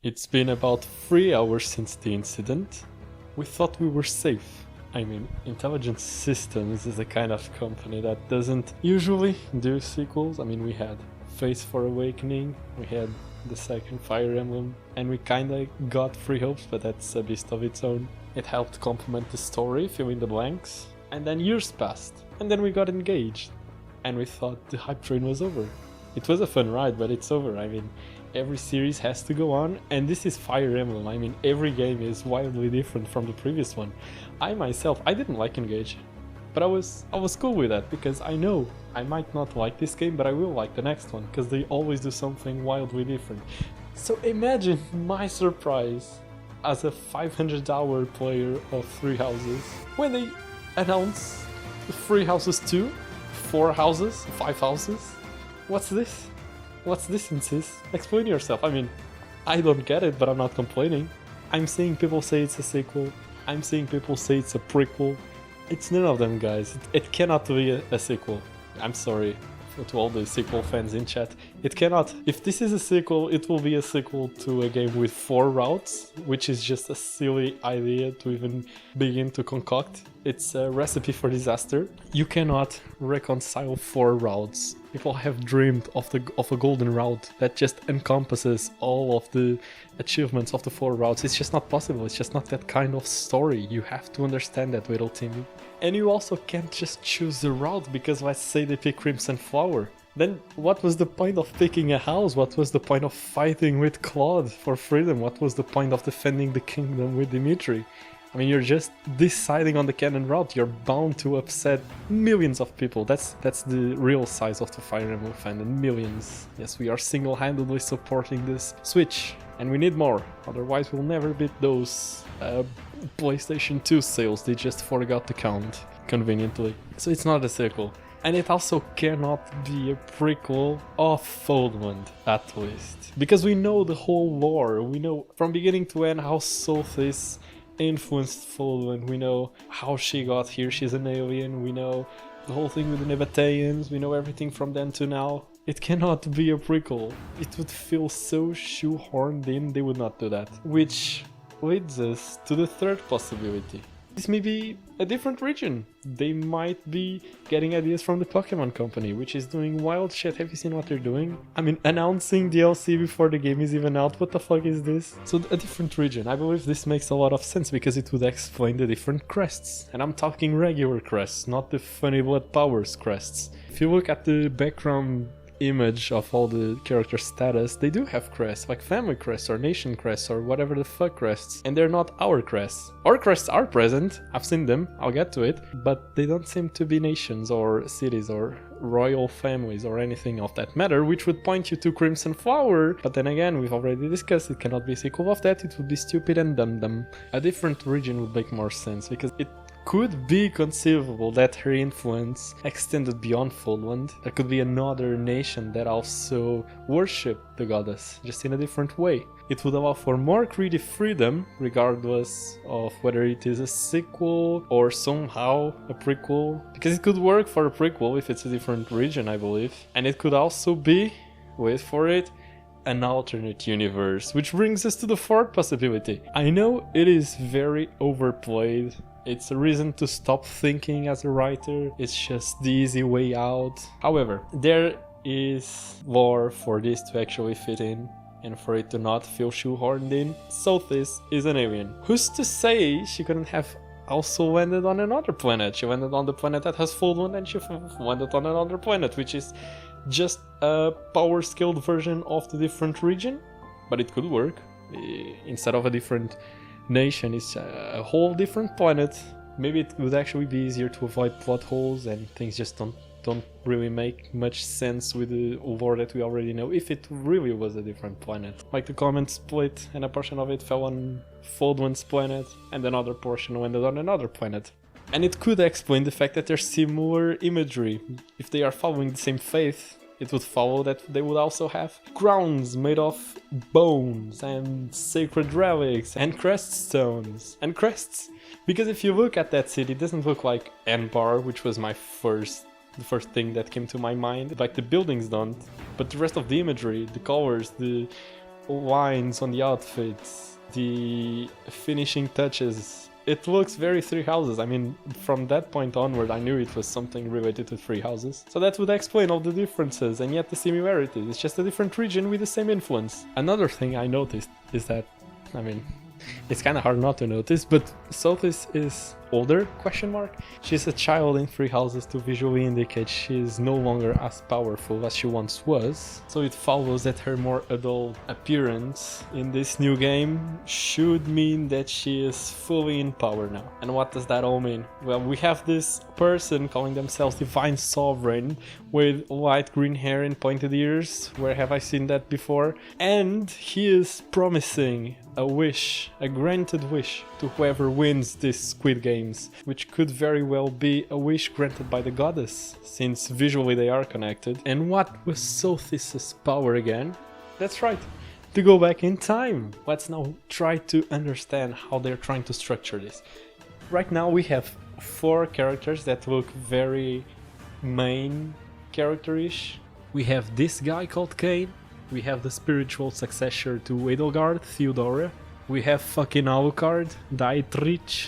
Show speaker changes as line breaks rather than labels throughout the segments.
It's been about 3 hours since the incident. We thought we were safe. I mean, Intelligent Systems is a kind of company that doesn't usually do sequels. I mean, we had Face for Awakening, we had the second Fire Emblem, and we kinda got Free Hopes, but that's a beast of its own. It helped complement the story, fill in the blanks, and then years passed, and then we got engaged, and we thought the hype train was over. It was a fun ride, but it's over. I mean, every series has to go on, and this is Fire Emblem. I mean, every game is wildly different from the previous one. I myself, I didn't like Engage, but I was cool with that, because I know I might not like this game, but I will like the next one, because they always do something wildly different. So imagine my surprise as a 500-hour player of Three Houses when they announce Three Houses 2, 4 houses, 5 houses. What's this? What's this, insist? Explain yourself. I mean, I don't get it, but I'm not complaining. I'm seeing people say it's a sequel. I'm seeing people say it's a prequel. It's none of them, guys. It cannot be a sequel. I'm sorry to all the sequel fans in chat. It cannot. If this is a sequel, it will be a sequel to a game with 4 routes, which is just a silly idea to even begin to concoct. It's a recipe for disaster. You cannot reconcile 4 routes. People have dreamed of a golden route that just encompasses all of the achievements of the 4 routes. It's just not possible. It's just not that kind of story. You have to understand that, little Timmy. And you also can't just choose a route because, let's say, they pick Crimson Flower. Then what was the point of picking a house? What was the point of fighting with Claude for freedom? What was the point of defending the kingdom with Dimitri? I mean, you're just deciding on the canon route. You're bound to upset millions of people. That's the real size of the Fire Emblem fandom. Millions. Yes, we are single-handedly supporting this Switch, and we need more. Otherwise, we'll never beat those PlayStation 2 sales. They just forgot to count, conveniently. So it's not a sequel. And it also cannot be a prequel of Fodland, at least. Because we know the whole lore. We know from beginning to end how Sothis influenced Fodland. We know how she got here. She's an alien. We know the whole thing with the Nabateans. We know everything from then to now. It cannot be a prequel. It would feel so shoehorned in. They would not do that. Which leads us to the third possibility. This may be a different region. They might be getting ideas from the Pokemon Company, which is doing wild shit. Have you seen what they're doing? I mean, announcing DLC before the game is even out. What the fuck is this? So a different region. I believe this makes a lot of sense because it would explain the different crests. And I'm talking regular crests, not the Funny Blood Powers crests. If you look at the background image of all the character status, they do have crests, like family crests or nation crests or whatever the fuck crests, and they're not our crests. Our crests are present, I've seen them, I'll get to it, but they don't seem to be nations or cities or royal families or anything of that matter, which would point you to Crimson Flower. But then again, we've already discussed, it cannot be a sequel of that, it would be stupid and dumb. A different region would make more sense, because it could be conceivable that her influence extended beyond Fodland. There could be another nation that also worshipped the goddess, just in a different way. It would allow for more creative freedom, regardless of whether it is a sequel or somehow a prequel. Because it could work for a prequel if it's a different region, I believe. And it could also be, wait for it, an alternate universe, which brings us to the fourth possibility. I know it is very overplayed. It's a reason to stop thinking as a writer. It's just the easy way out. However, there is lore for this to actually fit in and for it to not feel shoehorned in. Sothis is an alien. Who's to say she couldn't have also landed on another planet? She landed on the planet that has Fodland, and she landed on another planet, which is just a power-scaled version of the different region. But it could work. Instead of a different nation, it's a whole different planet. Maybe it would actually be easier to avoid plot holes and things just don't really make much sense with the lore that we already know if it really was a different planet. Like the comment split and a portion of it fell on Fodland's planet and another portion landed on another planet. And it could explain the fact that there's similar imagery. If they are following the same faith, it would follow that they would also have crowns made of bones and sacred relics and crest stones and crests. Because if you look at that city, it doesn't look like Anbar, which was the first thing that came to my mind. Like the buildings don't, but the rest of the imagery, the colors, the lines on the outfits, the finishing touches, it looks very Three Houses. I mean, from that point onward, I knew it was something related to Three Houses. So that would explain all the differences and yet the similarities. It's just a different region with the same influence. Another thing I noticed is that, I mean, it's kind of hard not to notice, but Sothis is older, question mark. She's a child in Three Houses to visually indicate she is no longer as powerful as she once was. So it follows that her more adult appearance in this new game should mean that she is fully in power now. And what does that all mean? Well, we have this person calling themselves Divine Sovereign with light green hair and pointed ears. Where have I seen that before? And he is promising a wish, a granted wish, to whoever wins this Squid Games, which could very well be a wish granted by the goddess, since visually they are connected. And what was Sothis' power again? That's right, to go back in time. Let's now try to understand how they're trying to structure this. Right now we have 4 characters that look very main character-ish. We have this guy called Kane. We have the spiritual successor to Edelgard, Theodora. We have fucking Alucard, Beatrice,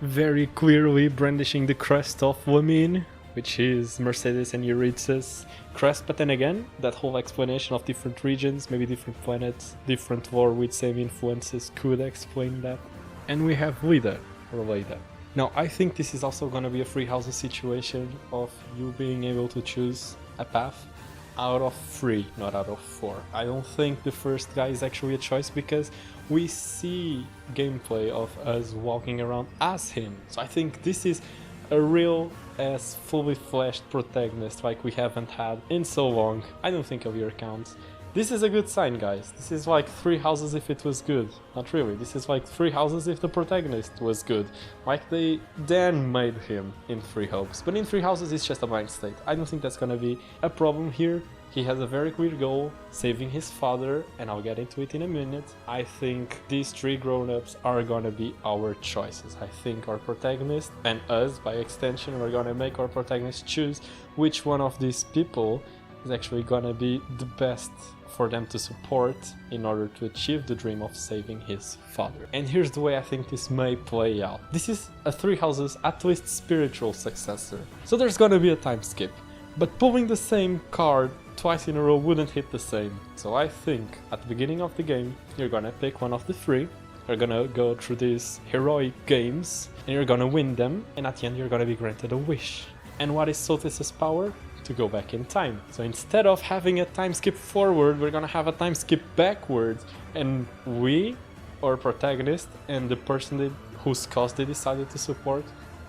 very clearly brandishing the crest of Lamine, which is Mercedes and Eurydice's crest. But then again, that whole explanation of different regions, maybe different planets, different lore with same influences could explain that. And we have Leda, or Leda. Now, I think this is also gonna be a Three Houses situation of you being able to choose a path out of 3, not out of 4. I don't think the first guy is actually a choice because we see gameplay of us walking around as him. So I think this is a real as fully fleshed protagonist like we haven't had in so long. I don't think of your accounts. This is a good sign, guys. This is like Three Houses if it was good. Not really. This is like Three Houses if the protagonist was good. Like they then made him in Three Hopes. But in Three Houses it's just a blind state. I don't think that's gonna be a problem here. He has a very clear goal, saving his father, and I'll get into it in a minute. I think these 3 grown-ups are gonna be our choices. I think our protagonist, and us by extension, we're gonna make our protagonist choose which one of these people is actually gonna be the best for them to support in order to achieve the dream of saving his father. And here's the way I think this may play out. This is a Three Houses at least spiritual successor. So there's gonna be a time skip. But pulling the same card twice in a row wouldn't hit the same. So I think at the beginning of the game, you're gonna pick one of the 3. You're gonna go through these heroic games and you're gonna win them. And at the end, you're gonna be granted a wish. And what is Sothis' power? To go back in time. So instead of having a time skip forward, we're gonna have a time skip backwards, and we, our protagonist, and the person whose cause they decided to support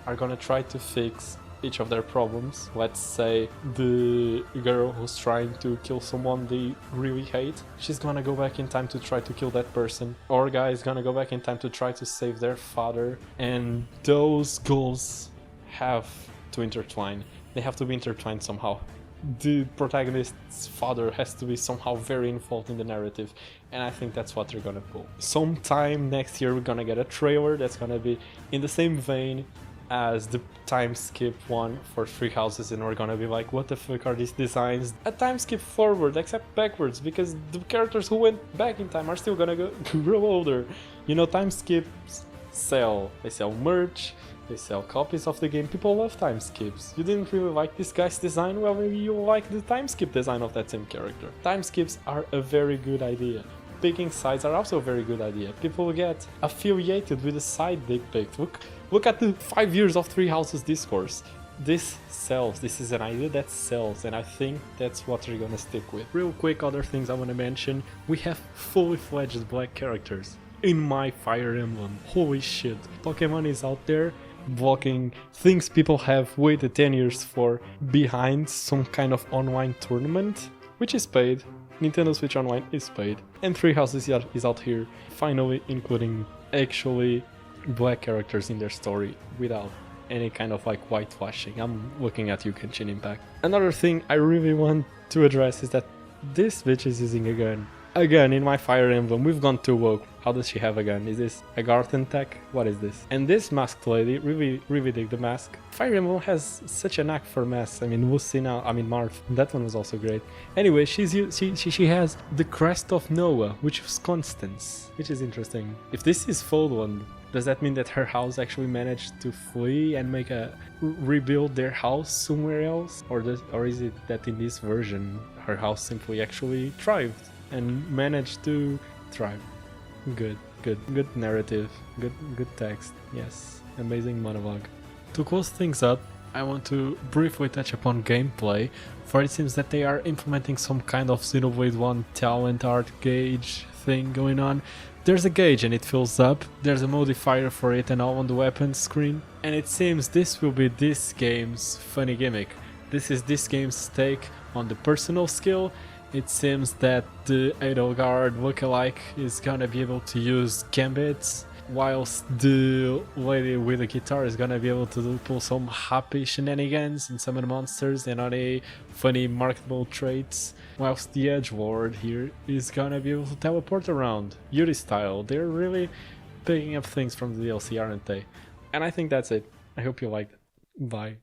are gonna try to fix each of their problems. Let's say the girl who's trying to kill someone they really hate, she's gonna go back in time to try to kill that person. Our guy is gonna go back in time to try to save their father, and those goals have to intertwine. They have to be intertwined somehow. The protagonist's father has to be somehow very involved in the narrative, and I think that's what they're gonna pull. Sometime next year we're gonna get a trailer that's gonna be in the same vein as the time skip one for Three Houses, and we're gonna be like, what the fuck are these designs? A time skip forward except backwards, because the characters who went back in time are still gonna grow older. You know, time skips sell. They sell merch, they sell copies of the game. People love time skips. You didn't really like this guy's design? Well, maybe you like the time skip design of that same character. Time skips are a very good idea. Picking sides are also a very good idea. People get affiliated with the side they picked. Look at the 5 years of Three Houses discourse. This sells. This is an idea that sells, and I think that's what they're gonna stick with. Real quick, other things I want to mention. We have fully fledged black characters in my Fire Emblem. Holy shit. Pokemon is out there blocking things people have waited 10 years for behind some kind of online tournament, which is paid. Nintendo Switch Online is paid. And Three Houses is out here, finally including actually black characters in their story without any kind of like whitewashing. I'm looking at you, Genshin Impact. Another thing I really want to address is that this bitch is using a gun. a gun in my Fire Emblem. We've gone too woke. How does she have a gun? Is this a Garten tech? What is this? And this masked lady, really dig the mask. Fire Emblem has such a knack for masks. I mean, we'll see now. I mean, Marth. That one was also great. Anyway, she has the crest of Noah, which is Constance, which is interesting. If this is Fodland, does that mean that her house actually managed to flee and make a rebuild their house somewhere else, or is it that in this version her house simply actually thrived and managed to thrive? Good narrative, good text. Yes, amazing monologue. To close things up, I want to briefly touch upon gameplay, for it seems that they are implementing some kind of Xenoblade 1 talent art gauge thing going on. There's a gauge and it fills up, there's a modifier for it and all on the weapons screen, and it seems this will be this game's funny gimmick. This is this game's take on the personal skill. It seems that the Edelgard lookalike is gonna be able to use gambits, whilst the lady with the guitar is gonna be able to pull some happy shenanigans and summon monsters and other funny marketable traits, whilst the edgelord here is gonna be able to teleport around, Yuri style. They're really picking up things from the DLC, aren't they? And I think that's it. I hope you liked it. Bye.